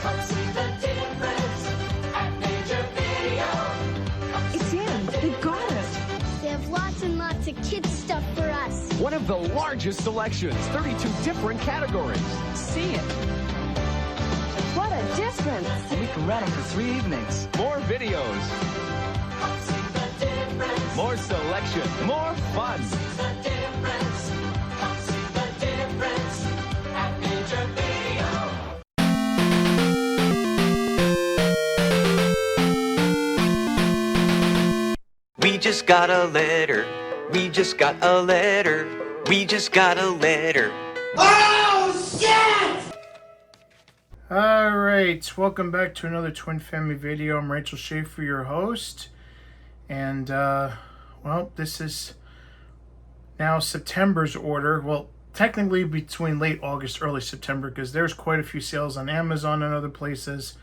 Come see the difference at Major Video. It's in. They got it. They have lots and lots of kids stuff for us. One of the largest selections, 32 different categories. See it. What a difference. We can rent them for 3 evenings. More videos, Come see the difference. more selection, more fun. See the difference. Come see the difference at Major Video. We just got a letter. We just got a letter. We just got a letter. Alright, welcome back to another TwinFami video. I'm Rachel Schaefer, your host. And, well, this is now September's order. Well, technically between late August, early September, because there's quite a few sales on Amazon and other places.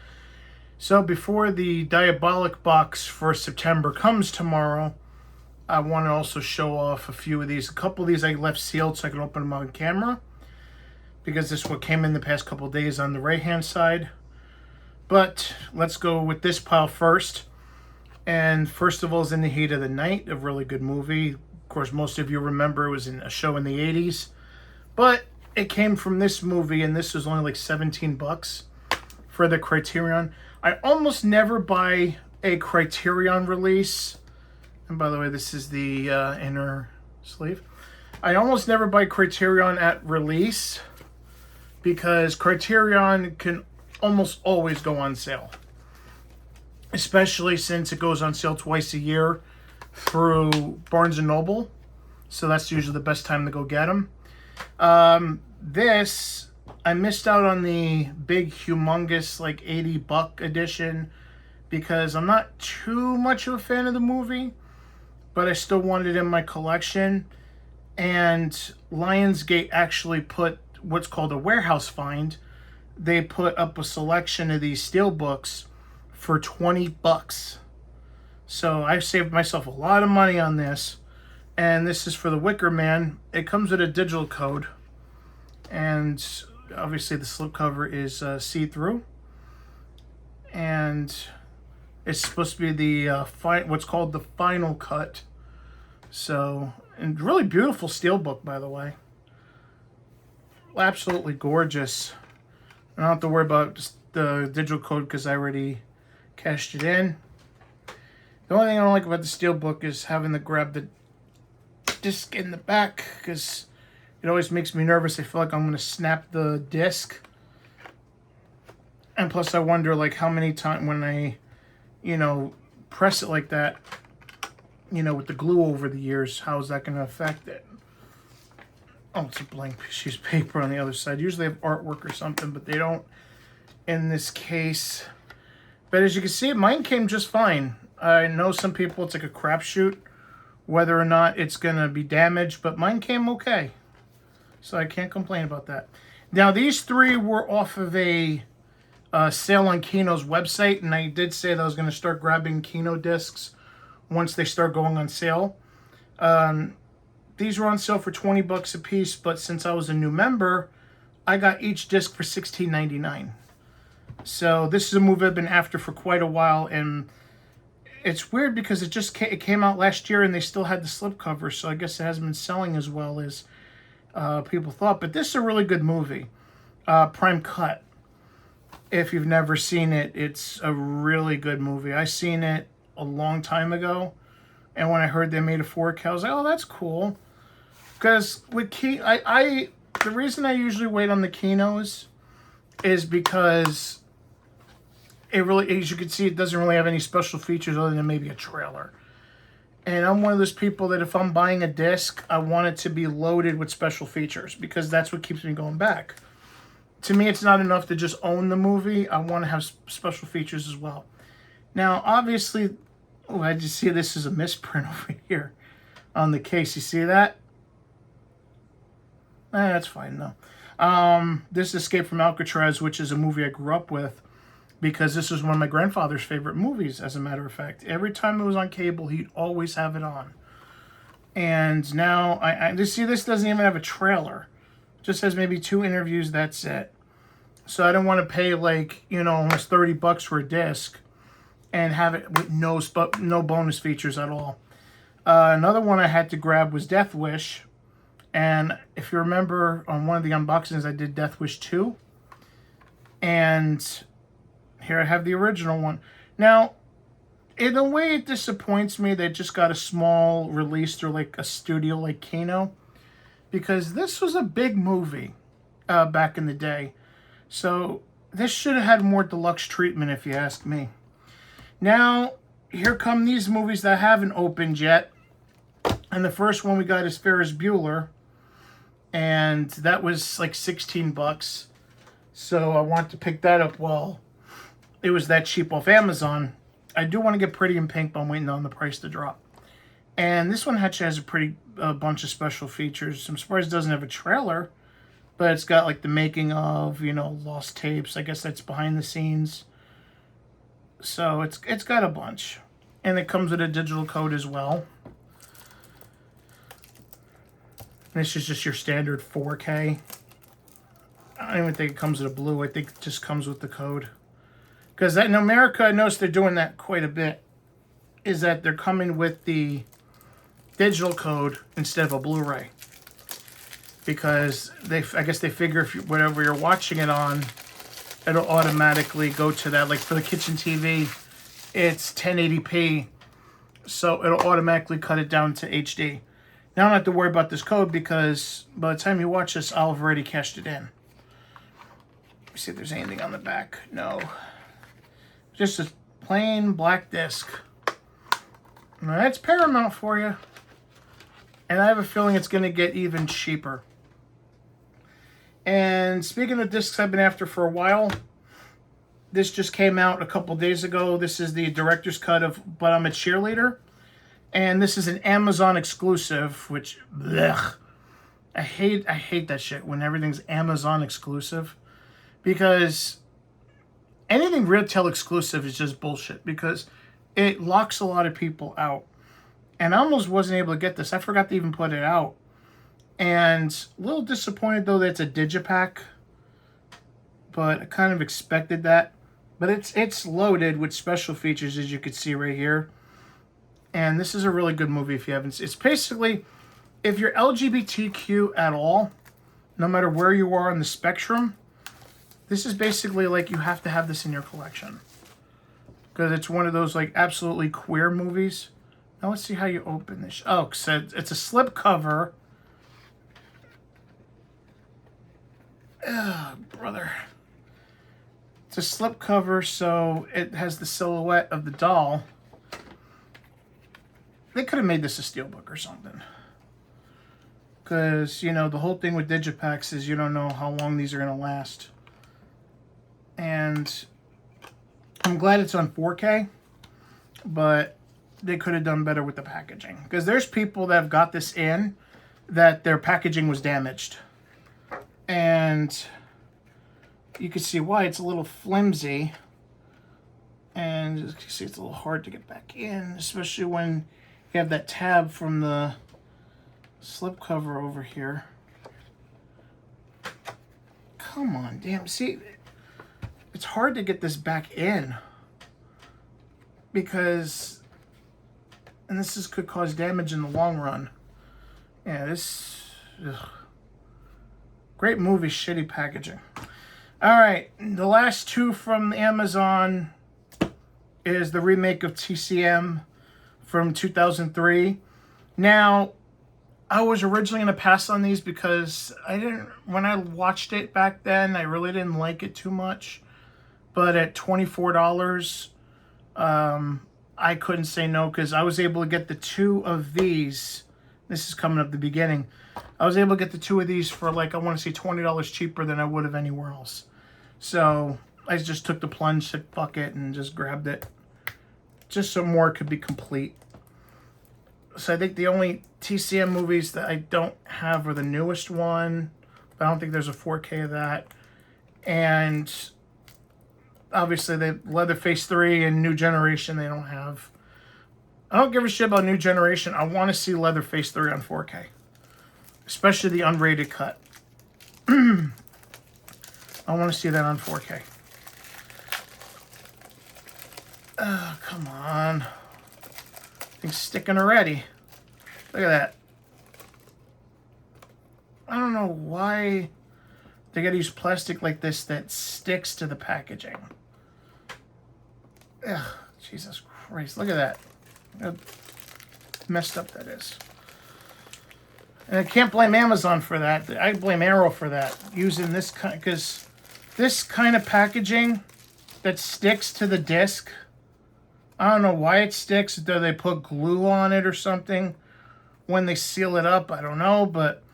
So before the Diabolic box for September comes tomorrow, I want to also show off a few of these. A couple of these I left sealed so I can open them on camera, because this is what came in the past couple of days on the right hand side. But let's go with this pile first. And first of all is In the Heat of the Night, a really good movie. Of course, most of you remember it was in a show in the 80s. But it came from this movie, and this was only like 17 bucks for the Criterion. I almost never buy a Criterion release. And by the way, this is the inner sleeve. I almost never buy Criterion at release, because Criterion can almost always go on sale, especially since it goes on sale twice a year through Barnes & Noble. So that's usually the best time to go get them. This, I missed out on the big, humongous, like $80 edition, because I'm not too much of a fan of the movie, but I still wanted it in my collection. And Lionsgate actually put what's called a warehouse find. They put up a selection of these steelbooks for 20 bucks. So I saved myself a lot of money on this. And this is for The Wicker Man. It comes with a digital code. And obviously the slipcover is see-through. And it's supposed to be the what's called the final cut. So, and really beautiful steelbook, by the way. Absolutely gorgeous. I don't have to worry about the digital code because I already cashed it in. The only thing I don't like about the steelbook is having to grab the disc in the back, because it always makes me nervous. I feel like I'm going to snap the disc. And plus I wonder like how many times when I, press it like that, with the glue over the years, how is that going to affect it? Oh, it's a blank piece of paper on the other side. Usually they have artwork or something, but they don't in this case. But as you can see, mine came just fine. I know some people, it's like a crapshoot whether or not it's going to be damaged, but mine came okay. So I can't complain about that. Now, these three were off of a sale on Kino's website, and I did say that I was going to start grabbing Kino discs once they start going on sale. These were on sale for 20 bucks a piece, but since I was a new member, I got each disc for $16.99. So this is a movie I've been after for quite a while, and it's weird because it came out last year and they still had the slipcover, so I guess it hasn't been selling as well as people thought. But this is a really good movie. Prime Cut. If you've never seen it, it's a really good movie. I seen it a long time ago, and when I heard they made a 4K, I was like, oh, that's cool. Because with the reason I usually wait on the Kinos is because it really, as you can see, it doesn't really have any special features other than maybe a trailer. And I'm one of those people that if I'm buying a disc, I want it to be loaded with special features, because that's what keeps me going back. To me, it's not enough to just own the movie. I want to have special features as well. Now, obviously, I just see this as a misprint over here on the case. You see that? That's fine, though. This is Escape from Alcatraz, which is a movie I grew up with, because this was one of my grandfather's favorite movies, as a matter of fact. Every time it was on cable, he'd always have it on. And now, I just see this doesn't even have a trailer. It just has maybe 2 interviews, that's it. So I didn't want to pay like, you know, almost $30 for a disc and have it with no bonus features at all. Another one I had to grab was Death Wish. And if you remember on one of the unboxings, I did Death Wish 2. And here I have the original one. Now, in a way, it disappoints me they just got a small release through like a studio like Kino. Because this was a big movie back in the day. So this should have had more deluxe treatment if you ask me. Now, here come these movies that haven't opened yet. And the first one we got is Ferris Bueller. And that was like $16. So I want to pick that up while it was that cheap off Amazon. I do want to get Pretty in Pink, but I'm waiting on the price to drop. And this one actually has a bunch of special features. I'm surprised it doesn't have a trailer. But it's got like the making of, you know, lost tapes. I guess that's behind the scenes. So it's got a bunch. And it comes with a digital code as well. This is just your standard 4K. I don't even think it comes with a blue. I think it just comes with the code. Because in America, I noticed they're doing that quite a bit. Is that they're coming with the digital code instead of a Blu-ray. Because I guess they figure if whatever you're watching it on, it'll automatically go to that. Like for the kitchen TV, it's 1080p, so it'll automatically cut it down to HD. Now I don't have to worry about this code because by the time you watch this, I'll have already cashed it in. Let me see if there's anything on the back. No. Just a plain black disc. Now that's Paramount for you. And I have a feeling it's going to get even cheaper. And speaking of discs I've been after for a while, this just came out a couple days ago. This is the director's cut of But I'm a Cheerleader. And this is an Amazon exclusive, which, blech. I hate that shit when everything's Amazon exclusive. Because anything retail exclusive is just bullshit. Because it locks a lot of people out. And I almost wasn't able to get this. I forgot to even put it out. And a little disappointed, though, that it's a digipack. But I kind of expected that. But it's loaded with special features, as you can see right here. And this is a really good movie if you haven't seen it. It's basically, if you're LGBTQ at all, no matter where you are on the spectrum, this is basically like you have to have this in your collection. Because it's one of those like absolutely queer movies. Now let's see how you open this. Oh, so it's a slip cover. Oh, brother. It's a slip cover, so it has the silhouette of the doll. They could have made this a steelbook or something. Because, you know, the whole thing with digipacks is you don't know how long these are going to last. And I'm glad it's on 4K, but they could have done better with the packaging. Because there's people that have got this in that their packaging was damaged. And you can see why it's a little flimsy. And you can see it's a little hard to get back in, especially when you have that tab from the slipcover over here. Come on, damn. See, it's hard to get this back in. Because, and this could cause damage in the long run. Yeah, this... Ugh. Great movie, shitty packaging. Alright, the last two from Amazon is the remake of TCM from 2003. Now, I was originally going to pass on these because when I watched it back then, I really didn't like it too much. But at $24, I couldn't say no because I was able to get the two of these. This is coming up the beginning. I was able to get the two of these for like, I want to say $20 cheaper than I would have anywhere else. So I just took the plunge, said fuck it, and just grabbed it. Just so more could be complete. So I think the only TCM movies that I don't have are the newest one. But I don't think there's a 4K of that. And obviously the Leatherface 3 and New Generation they don't have. I don't give a shit about New Generation. I want to see Leatherface 3 on 4K. Especially the unrated cut. I want to see that on 4K. Oh, come on. Thing's sticking already. Look at that. I don't know why they gotta use plastic like this that sticks to the packaging. Ugh, Jesus Christ. Look at that. How messed up that is. And I can't blame Amazon for that. I blame Arrow for that. Using this kind, because this kind of packaging that sticks to the disc, I don't know why it sticks. Do they put glue on it or something when they seal it up? I don't know, but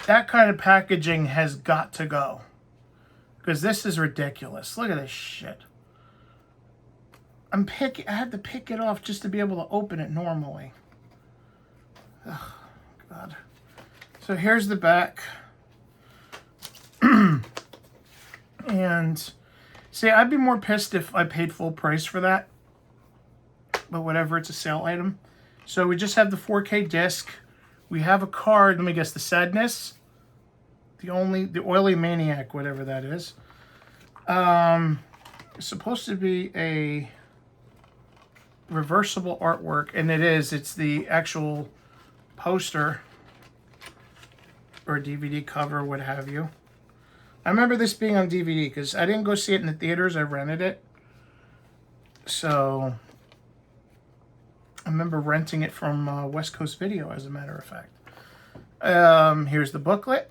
that kind of packaging has got to go. Because this is ridiculous. Look at this shit. I had to pick it off just to be able to open it normally. Oh, God. So here's the back. And see, I'd be more pissed if I paid full price for that. But whatever, it's a sale item. So we just have the 4K disc. We have a card. Let me guess, the Sadness. The Oily Maniac, whatever that is. It's supposed to be a reversible artwork, and it is. It's the actual poster or DVD cover, what have you. I remember this being on DVD because I didn't go see it in the theaters. I rented it. So I remember renting it from West Coast Video, as a matter of fact. Here's the booklet.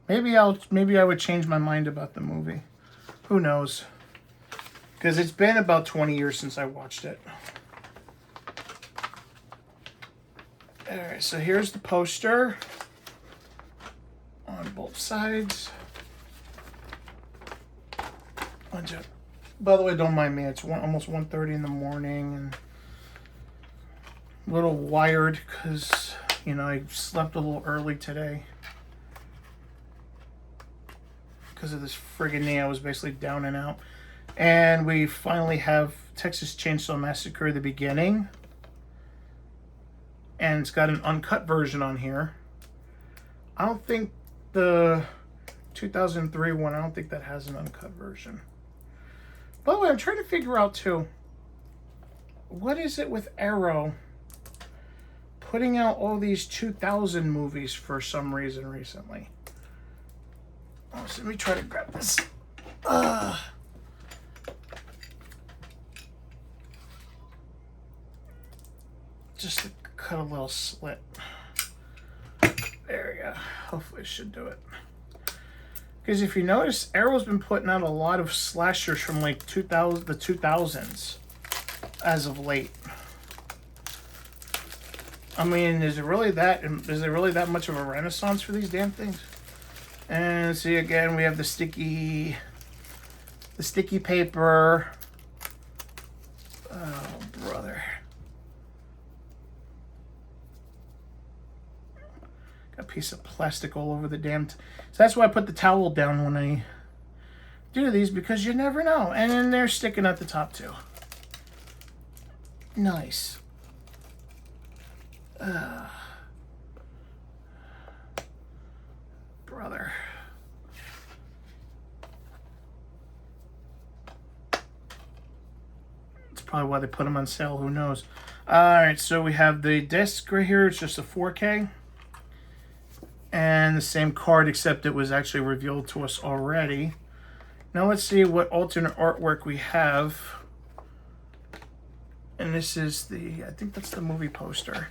Maybe I would change my mind about the movie. Who knows? Because it's been about 20 years since I watched it. Alright, so here's the poster on both sides. By the way, don't mind me. It's almost 1:30 in the morning and a little wired because, you know, I slept a little early today. Because of this friggin' knee, I was basically down and out. And we finally have Texas Chainsaw Massacre, the beginning. And it's got an uncut version on here. I don't think the 2003 one, I don't think that has an uncut version. By the way, I'm trying to figure out too, what is it with Arrow putting out all these 2000 movies for some reason recently? Oh, so let me try to grab this. Just to cut a little slit. There we go. Hopefully it should do it. Because if you notice, Arrow's been putting out a lot of slashers from like the 2000s as of late. I mean, is it really that much of a renaissance for these damn things? And see, again, we have the sticky paper. Oh, brother. Got a piece of plastic all over the damn... So that's why I put the towel down when I do these, because you never know. And then they're sticking at the top, too. Nice. Brother. It's probably why they put them on sale. Who knows? Alright, so we have the disc right here. It's just a 4K. And the same card, except it was actually revealed to us already. Now let's see what alternate artwork we have. And this is the... I think that's the movie poster.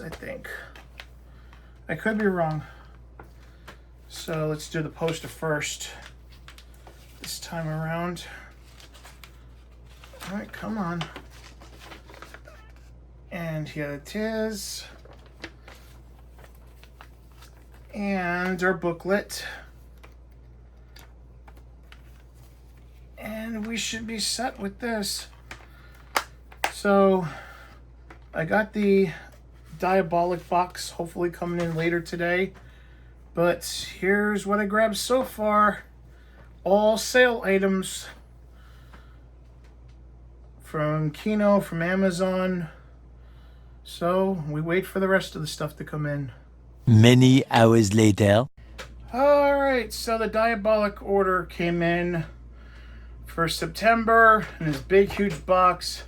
I think. I could be wrong. So let's do the poster first. This time around. Alright, come on. And here it is. And our booklet. And we should be set with this. So I got the Diabolic box, hopefully coming in later today. But here's what I grabbed so far. All sale items from Kino, from Amazon. So we wait for the rest of the stuff to come in. Many hours later. Alright, so the Diabolic order came in for September in this big, huge box.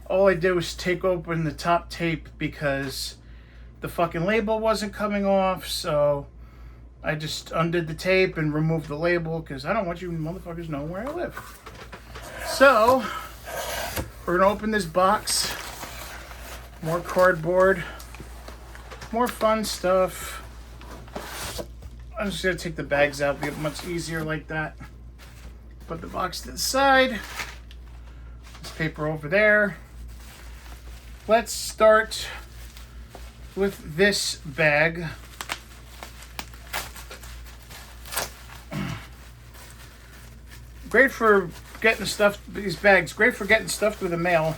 All I did was take open the top tape because the fucking label wasn't coming off, so I just undid the tape and removed the label because I don't want you motherfuckers knowing where I live. So, we're gonna open this box. More cardboard. More fun stuff. I'm just gonna take the bags out, it'll be much easier like that. Put the box to the side. This paper over there. Let's start with this bag. Great for getting stuff, these bags, great for getting stuff through the mail.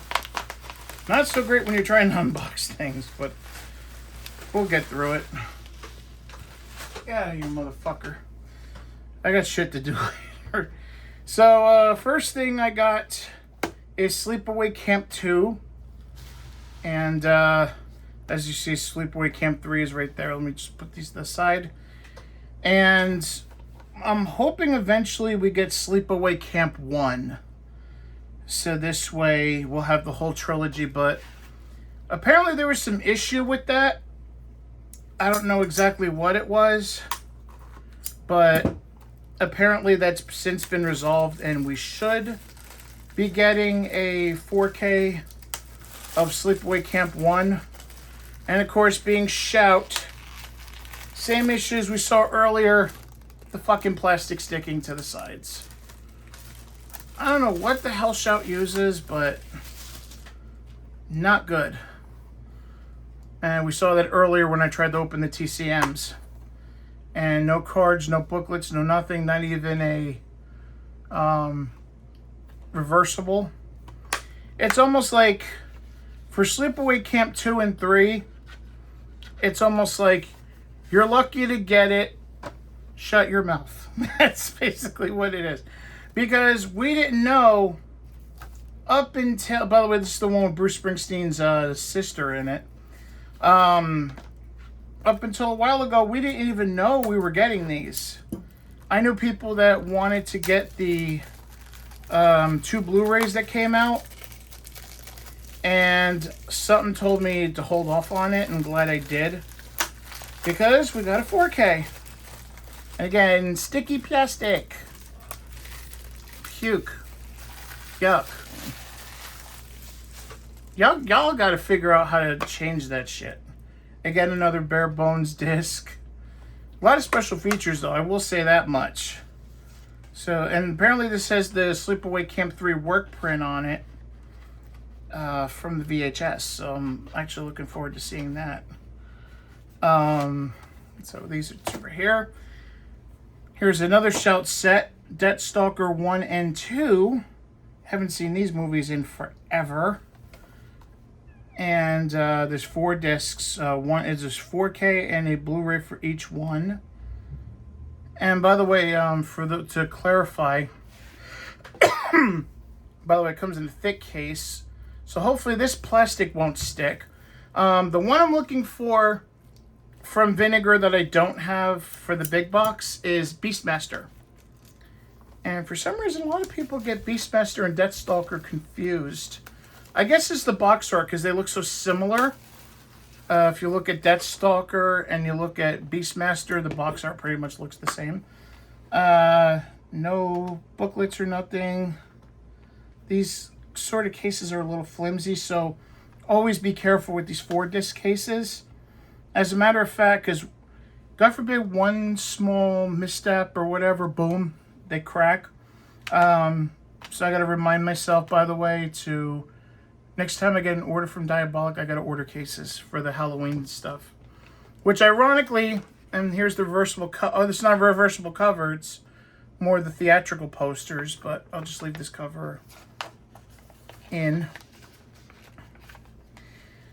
Not so great when you're trying to unbox things, but we'll get through it. Yeah, you motherfucker. I got shit to do later. So, first thing I got is Sleepaway Camp 2. And, as you see, Sleepaway Camp 3 is right there. Let me just put these to the side. And I'm hoping eventually we get Sleepaway Camp 1. So this way we'll have the whole trilogy, but apparently there was some issue with that. I don't know exactly what it was, but apparently that's since been resolved and we should be getting a 4K of Sleepaway Camp 1. And of course, being Shout, same issues we saw earlier, the fucking plastic sticking to the sides. I don't know what the hell Shout uses, but not good. And we saw that earlier when I tried to open the TCMs. And no cards, no booklets, no nothing, not even a reversible. It's almost like, for Sleepaway Camp 2 and 3, it's almost like you're lucky to get it, shut your mouth. That's basically what it is. Because we didn't know up until, by the way, this is the one with Bruce Springsteen's sister in it. Up until a while ago, we didn't even know we were getting these. I knew people that wanted to get the 2 Blu-rays that came out. And something told me to hold off on it, and I'm glad I did. Because we got a 4K. Again, sticky plastic. Puke. Yuck. Y'all gotta figure out how to change that shit. Again, another bare bones disc. A lot of special features though, I will say that much. So, and apparently this has the Sleepaway Camp 3 work print on it. From the VHS, so I'm actually looking forward to seeing that. So these are 2 right here. Here's another Shout set, Deathstalker 1 and 2. Haven't seen these movies in forever. And there's 4 discs. One is this 4K and a Blu-ray for each one. And by the way, to clarify, by the way, it comes in a thick case. So hopefully this plastic won't stick. The one I'm looking for from Vinegar that I don't have for the big box is Beastmaster. And for some reason, a lot of people get Beastmaster and Deathstalker confused. I guess it's the box art because they look so similar. If you look at Deathstalker and you look at Beastmaster, the box art pretty much looks the same. No booklets or nothing. These sort of cases are a little flimsy, so always be careful with these 4-disc cases. As a matter of fact, because God forbid one small misstep or whatever, boom, they crack. So I got to remind myself, by the way, to next time I get an order from Diabolik, I got to order cases for the Halloween stuff. Which ironically, and here's the reversible cover. Oh, this is not a reversible cover. It's more the theatrical posters, but I'll just leave this cover in.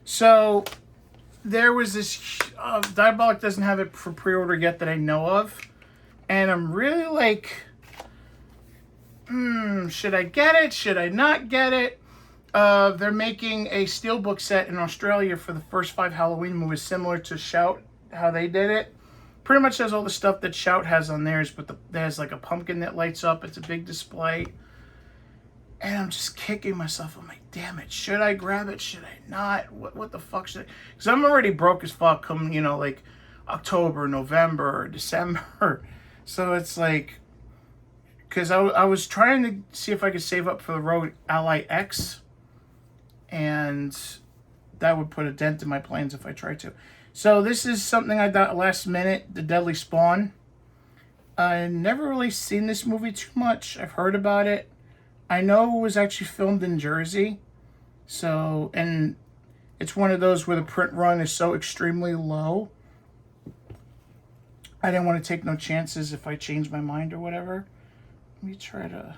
So there was this Diabolik doesn't have it for pre-order yet that I know of, and I'm really like, should I get it, should I not get it? They're making a steelbook set in Australia for the first 5 Halloween movies, similar to Shout, how they did it. Pretty much has all the stuff that Shout has on theirs, but there's like a pumpkin that lights up. It's a big display. And I'm just kicking myself. I'm like, damn it, should I grab it? Should I not? What the fuck should I? Because I'm already broke as fuck come, you know, like October, November, December. So it's like, because I was trying to see if I could save up for the Rogue Ally X. And that would put a dent in my plans if I tried to. So this is something I got last minute, The Deadly Spawn. I've never really seen this movie too much. I've heard about it. I know it was actually filmed in Jersey. So, and it's one of those where the print run is so extremely low. I didn't want to take no chances if I change my mind or whatever. Let me try to,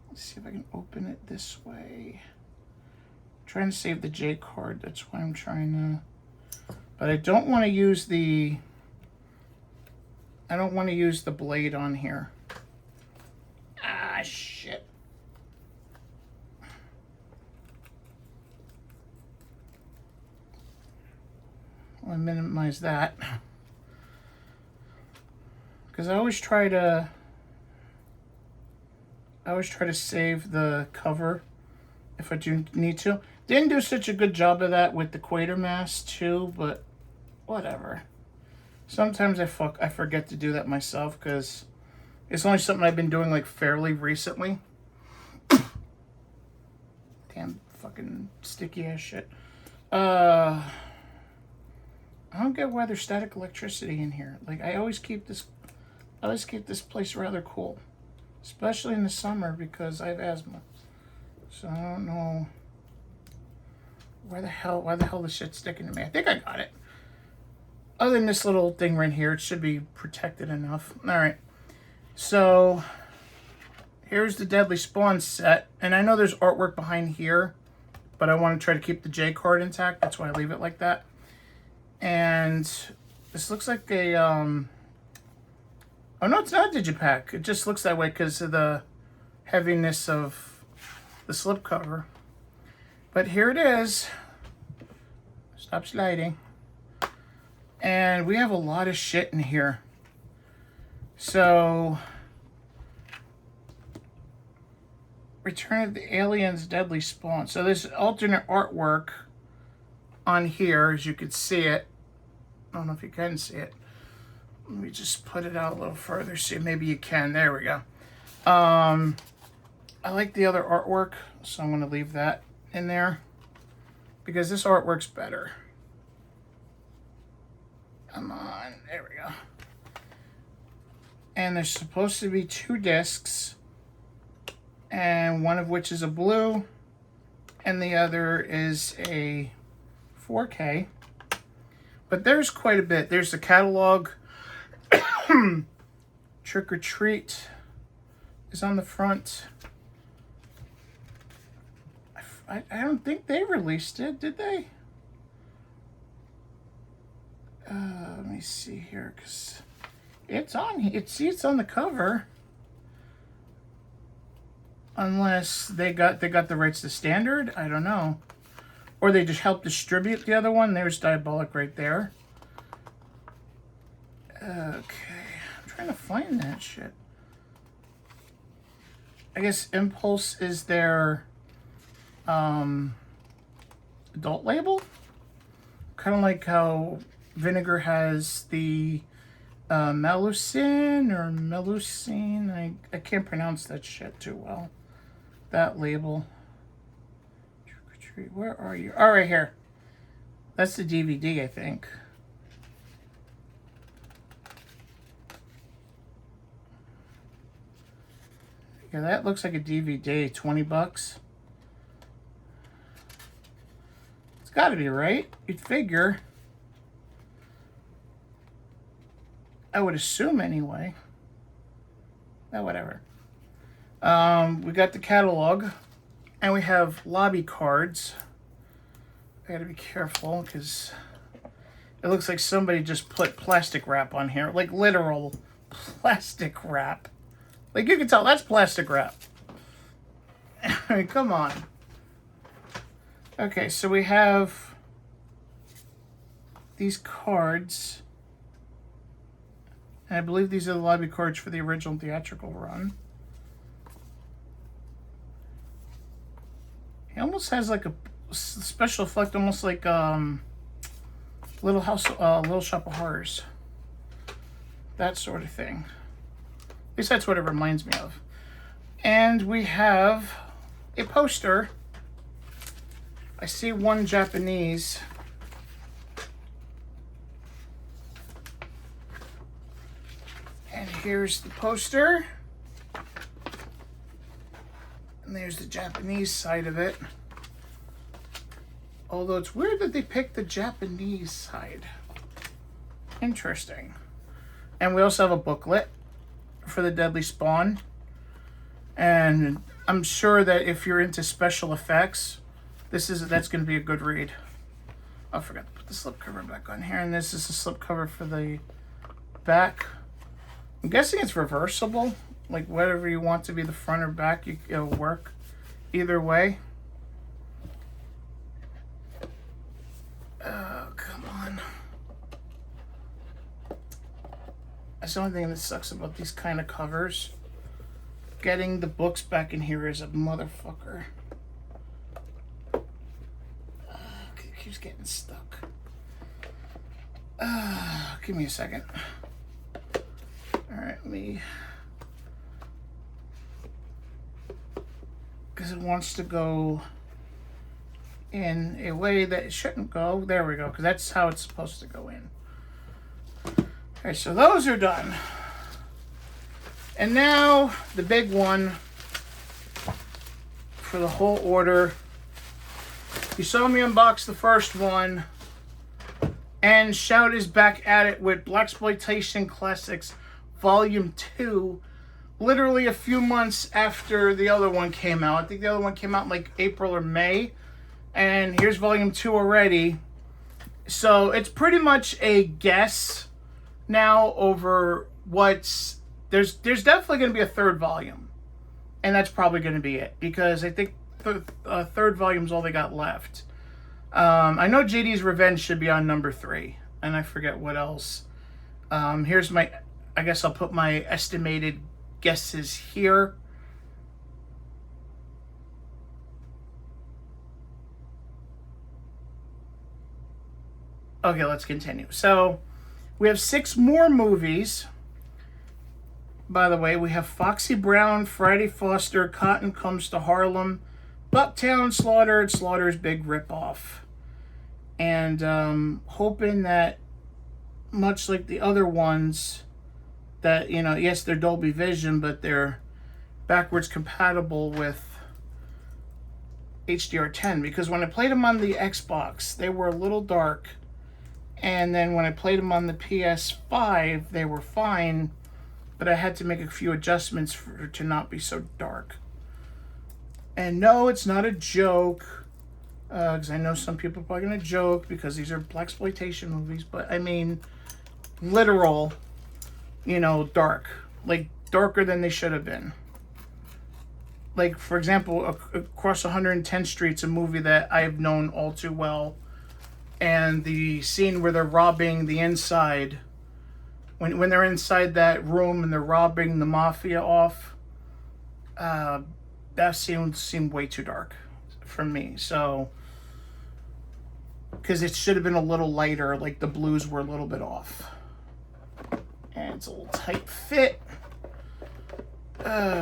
let's see if I can open it this way. I'm trying to save the J card. That's why I'm trying to, but I don't want to use the, I don't want to use the blade on here. Ah, shit. I'll minimize that. Because I always try to save the cover if I do need to. Didn't do such a good job of that with the Quatermass too, but whatever. Sometimes I forget to do that myself because it's only something I've been doing like fairly recently. Damn fucking sticky ass shit. I don't get why there's static electricity in here. Like I always keep this place rather cool. Especially in the summer because I have asthma. So I don't know why the hell this shit's sticking to me. I think I got it. Other than this little thing right here, it should be protected enough. Alright. So here's the Deadly Spawn set. And I know there's artwork behind here, but I want to try to keep the J card intact. That's why I leave it like that. And this looks like a oh no, it's not a digipack. It just looks that way because of the heaviness of the slipcover. But here it is. Stop sliding. And we have a lot of shit in here. So, Return of the Aliens Deadly Spawn. So there's alternate artwork on here, as you can see it. I don't know if you can see it. Let me just put it out a little further, see maybe you can. There we go. I like the other artwork, so I'm going to leave that in there because this artwork's better. Come on, there we go. And there's supposed to be 2 discs, and one of which is a blue, and the other is a 4K. But there's quite a bit. There's the catalog. Trick or Treat is on the front. I don't think they released it, did they? Let me see here, because it's on. It's on the cover. Unless they got the rights to standard, I don't know. Or they just helped distribute the other one. There's Diabolik right there. Okay, I'm trying to find that shit. I guess Impulse is their adult label. Kind of like how Vinegar has the Melusine or Melusine. I can't pronounce that shit too well. That label. Where are you? Oh, right here. That's the DVD, I think. Yeah, that looks like a DVD. 20 bucks. It's got to be right. You'd figure. I would assume anyway. Oh, whatever. We got the catalog. And we have lobby cards. I gotta be careful because it looks like somebody just put plastic wrap on here. Like literal plastic wrap. Like you can tell that's plastic wrap. I mean, come on. Okay, so we have these cards. And I believe these are the lobby cards for the original theatrical run. He almost has like a special effect, almost like Little Shop of Horrors. That sort of thing. At least that's what it reminds me of. And we have a poster. I see one Japanese. And here's the poster. And there's the Japanese side of it. Although it's weird that they picked the Japanese side. Interesting. And we also have a booklet for the Deadly Spawn. And I'm sure that if you're into special effects, that's going to be a good read. I forgot to put the slipcover back on here. And this is the slipcover for the back. I'm guessing it's reversible. Like whatever you want to be the front or back, it'll work either way. Oh, come on. That's the only thing that sucks about these kind of covers. Getting the books back in here is a motherfucker. It keeps getting stuck. Give me a second. Alright, because it wants to go in a way that it shouldn't go. There we go, because that's how it's supposed to go in. Okay, so those are done. And now the big one for the whole order. You saw me unbox the first one, and Shout is back at it with Blaxploitation Classics Volume 2, literally a few months after the other one came out. I think the other one came out in like April or May, and here's Volume 2 already. So it's pretty much a guess now over what's... There's definitely going to be a third volume, and that's probably going to be it, because I think the third volume's all they got left. I know JD's Revenge should be on number 3, and I forget what else. Here's my... I guess I'll put my estimated guesses here. Okay, let's continue. So, we have 6 more movies. By the way, we have Foxy Brown, Friday Foster, Cotton Comes to Harlem, Bucktown, Slaughter, and Slaughter's Big Ripoff. And hoping that, much like the other ones, that, you know, yes, they're Dolby Vision, but they're backwards compatible with HDR10. Because when I played them on the Xbox, they were a little dark. And then when I played them on the PS5, they were fine. But I had to make a few adjustments to not be so dark. And no, it's not a joke. Because I know some people are probably going to joke because these are blaxploitation movies. But I mean, literal... you know, dark. Like, darker than they should have been. Like, for example, Across 110th Street's a movie that I've known all too well. And the scene where they're robbing the inside, when they're inside that room and they're robbing the mafia off, that scene seemed way too dark for me. So, because it should have been a little lighter, like the blues were a little bit off. And it's a little tight fit,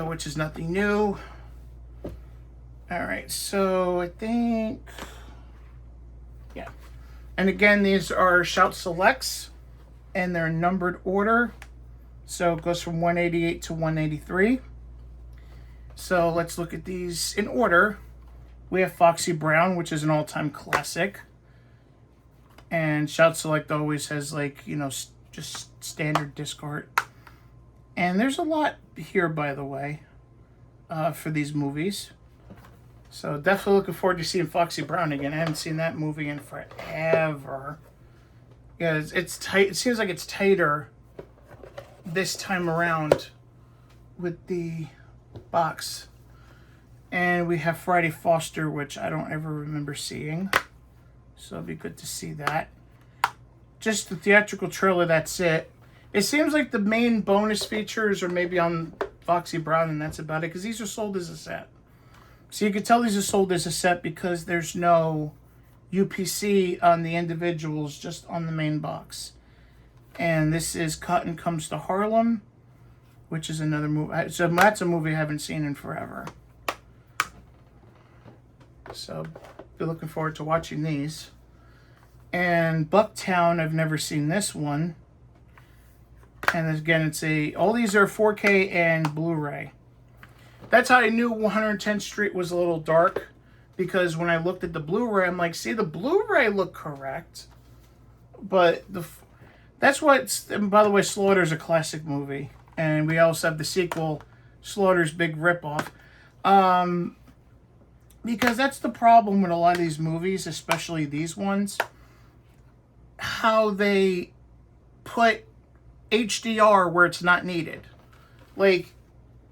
which is nothing new. Alright, so I think... yeah. And again, these are Shout Selects, and they're in numbered order. So it goes from 188 to 183. So let's look at these in order. We have Foxy Brown, which is an all-time classic. And Shout Select always has, like, you know, just standard disc art. And there's a lot here, by the way, for these movies. So definitely looking forward to seeing Foxy Brown again. I haven't seen that movie in forever. Yeah, it's tight. It seems like it's tighter this time around with the box. And we have Friday Foster, which I don't ever remember seeing. So it'd be good to see that. Just the theatrical trailer, that's it. It seems like the main bonus features are maybe on Foxy Brown, and that's about it, because these are sold as a set. So you can tell these are sold as a set because there's no UPC on the individuals, just on the main box. And this is Cotton Comes to Harlem, which is another movie. So that's a movie I haven't seen in forever. So be looking forward to watching these. And Bucktown, I've never seen this one. And again, it's all these are 4K and Blu-ray. That's how I knew 110th Street was a little dark, because when I looked at the Blu-ray, I'm like, see, the Blu-ray looked correct. But that's what, and by the way, Slaughter's a classic movie. And we also have the sequel, Slaughter's Big Ripoff. Because that's the problem with a lot of these movies, especially these ones. How they put HDR where it's not needed. Like,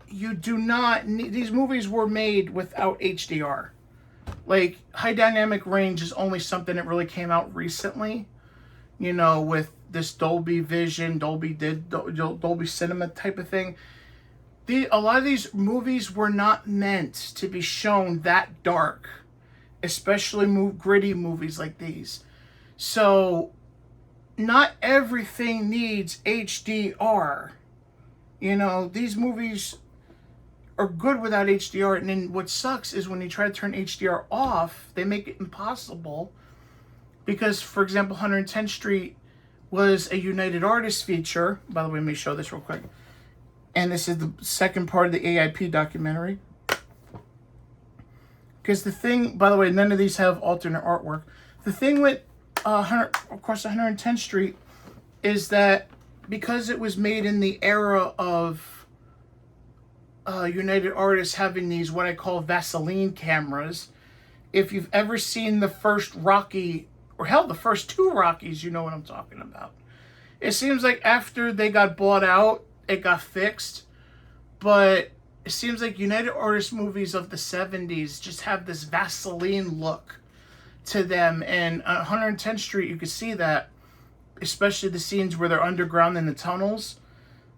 you do not need... These movies were made without HDR. Like, high dynamic range is only something that really came out recently. You know, with this Dolby Vision, Dolby Cinema type of thing. A lot of these movies were not meant to be shown that dark. Especially gritty movies like these. So, not everything needs HDR. You know, these movies are good without HDR. And then what sucks is when you try to turn HDR off, they make it impossible. Because, for example, 110th Street was a United Artists feature. By the way, let me show this real quick. And this is the second part of the AIP documentary. Because the thing, by the way, none of these have alternate artwork. The thing with, of course, 110th Street is that because it was made in the era of United Artists having these, what I call Vaseline cameras, if you've ever seen the first Rocky, or hell, the first two Rockies, you know what I'm talking about. It seems like after they got bought out, it got fixed. But it seems like United Artists movies of the 70s just have this Vaseline look to them. And 110th Street, you can see that, especially the scenes where they're underground in the tunnels.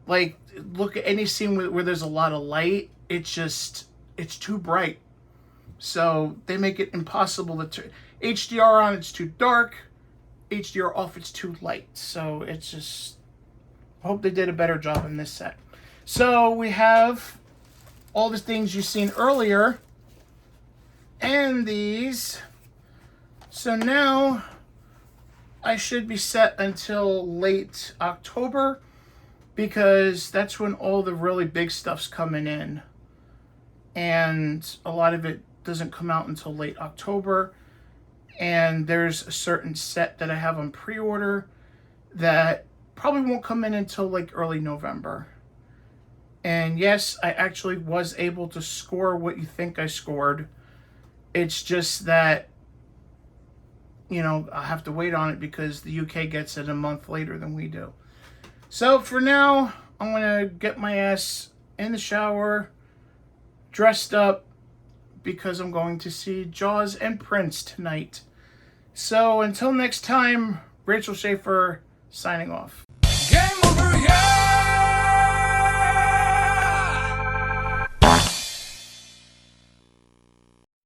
Like, look at any scene where there's a lot of light. It's too bright. So they make it impossible to turn. HDR on, it's too dark. HDR off, it's too light. So it's just... I hope they did a better job in this set. So we have all the things you've seen earlier. And these. So now I should be set until late October, because that's when all the really big stuff's coming in. And a lot of it doesn't come out until late October. And there's a certain set that I have on pre-order that probably won't come in until like early November. And yes, I actually was able to score what you think I scored. It's just that, you know, I'll have to wait on it because the UK gets it a month later than we do. So for now, I'm going to get my ass in the shower, dressed up, because I'm going to see Jaws and Prince tonight. So until next time, Rachel Schaefer signing off.